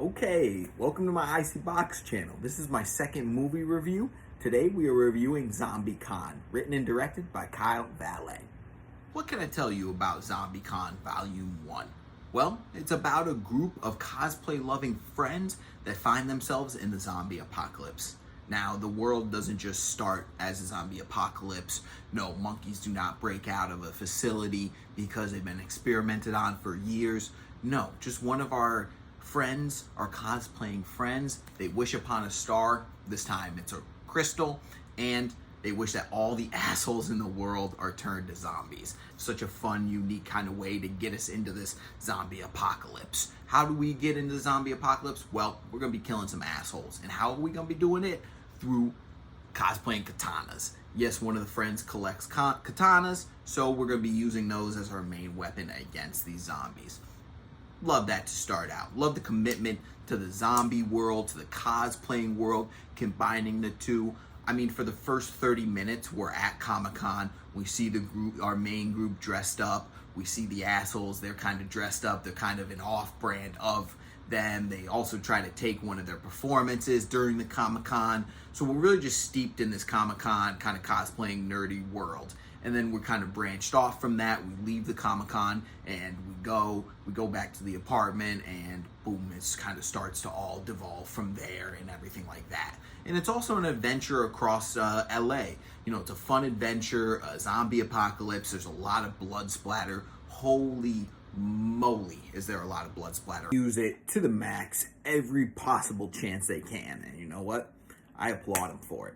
Okay, welcome to my Icy Box channel. This is my second movie review. Today we are reviewing ZombieCon, written and directed by Kyle Valet. What can I tell you about ZombieCon Vol.1? Well, it's about a group of cosplay-loving friends that find themselves in the zombie apocalypse. Now, the world doesn't just start as a zombie apocalypse. No, monkeys do not break out of a facility because they've been experimented on for years. No, just one of our friends, our cosplaying friends, they wish upon a star. This time it's a crystal, and they wish that all the assholes in the world are turned to zombies. Such a fun, unique kind of way to get us into this zombie apocalypse. How do we get into the zombie apocalypse? Well, we're gonna be killing some assholes. And how are we gonna be doing it? Through cosplaying katanas. Yes, one of the friends collects katanas, so we're gonna be using those as our main weapon against these zombies. Love that to start out. Love the commitment to the zombie world, to the cosplaying world, combining the two. I mean, for the first 30 minutes, we're at Comic-Con. We see the group, our main group, dressed up. We see the assholes, they're kind of dressed up. They're kind of an off-brand of them. They also try to take one of their performances during the Comic-Con. So we're really just steeped in this Comic-Con kind of cosplaying nerdy world. And then we're kind of branched off from that. We leave the Comic-Con and we go back to the apartment, and boom, it kind of starts to all devolve from there and everything like that. And it's also an adventure across LA. You know, it's a fun adventure, a zombie apocalypse. There's a lot of blood splatter. Holy moly, is there a lot of blood splatter. Use it to the max every possible chance they can. And you know what? I applaud them for it.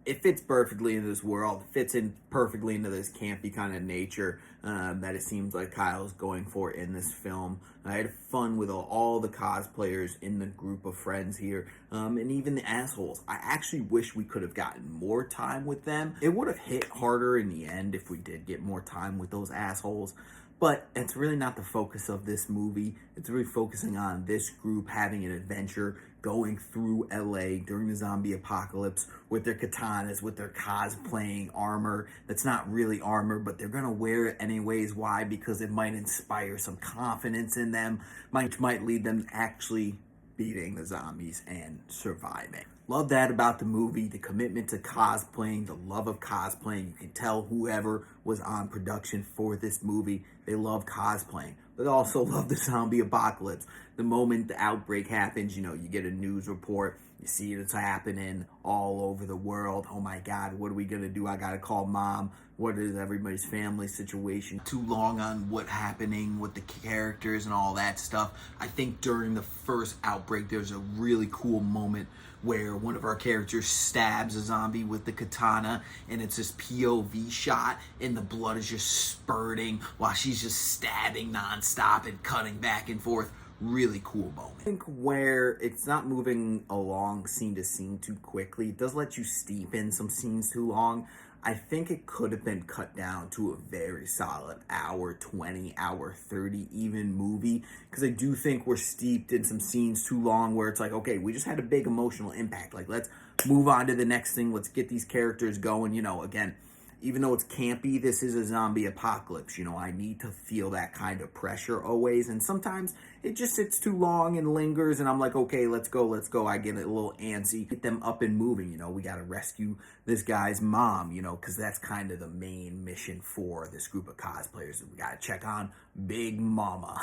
It fits perfectly into this world. It fits in perfectly into this campy kind of nature that it seems like Kyle's going for in this film. I had fun with all the cosplayers in the group of friends here, and even the assholes. I actually wish we could have gotten more time with them. It would have hit harder in the end if we did get more time with those assholes. But it's really not the focus of this movie. It's really focusing on this group having an adventure, going through LA during the zombie apocalypse with their katanas, with their cosplaying armor that's not really armor, but they're gonna wear it anyways. Why? Because it might inspire some confidence in them, might lead them actually beating the zombies and surviving. Love that about the movie, the commitment to cosplaying, the love of cosplaying. You can tell whoever was on production for this movie, they love cosplaying, but also love the zombie apocalypse. The moment the outbreak happens, you know, you get a news report, you see it's happening all over the world. Oh my God, what are we gonna do? I gotta call mom. What is everybody's family situation? Too long on what happening with the characters and all that stuff. I think during the first outbreak, there's a really cool moment where one of our characters stabs a zombie with the katana, and it's this POV shot, and the blood is just spurting while she's just stabbing nonstop and cutting back and forth. Really cool moment. I think where it's not moving along scene to scene too quickly, it does let you steep in some scenes too long. I think it could have been cut down to a very solid hour 20, hour 30 even movie, because I do think we're steeped in some scenes too long where it's like, okay, we just had a big emotional impact. Like, let's move on to the next thing. Let's get these characters going. You know, again, even though it's campy, this is a zombie apocalypse. You know, I need to feel that kind of pressure always. And sometimes it just sits too long and lingers. And I'm like, okay, let's go. I get a little antsy. Get them up and moving. You know, we got to rescue this guy's mom, you know, because that's kind of the main mission for this group of cosplayers. We got to check on Big Mama.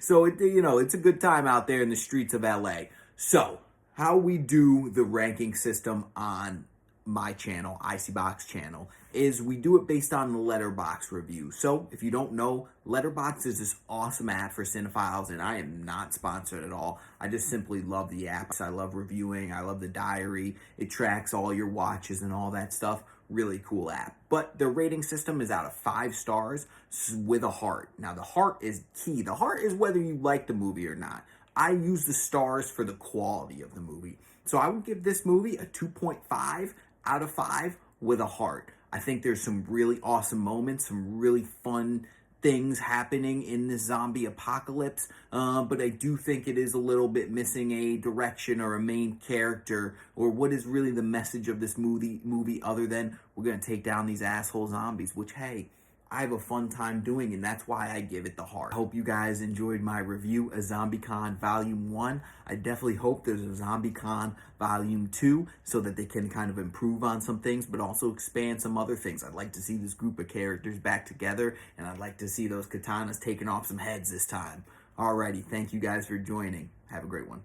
So, you know, it's a good time out there in the streets of LA. So, how we do the ranking system on my channel, Icy Box channel, is we do it based on the Letterboxd review. So if you don't know, Letterboxd is this awesome app for cinephiles, and I am not sponsored at all. I just simply love the app. I love reviewing. I love the diary. It tracks all your watches and all that stuff. Really cool app. But the rating system is out of 5 stars with a heart. Now the heart is key. The heart is whether you like the movie or not. I use the stars for the quality of the movie. So I would give this movie a 2.5 out of 5 with a heart. I think there's some really awesome moments, some really fun things happening in this zombie apocalypse, but I do think it is a little bit missing a direction or a main character, or what is really the message of this movie other than we're going to take down these asshole zombies, which, hey, I have a fun time doing, and that's why I give it the heart. I hope you guys enjoyed my review of ZombieCon Volume 1. I definitely hope there's a ZombieCon Volume 2 so that they can kind of improve on some things, but also expand some other things. I'd like to see this group of characters back together, and I'd like to see those katanas taking off some heads this time. Alrighty, thank you guys for joining. Have a great one.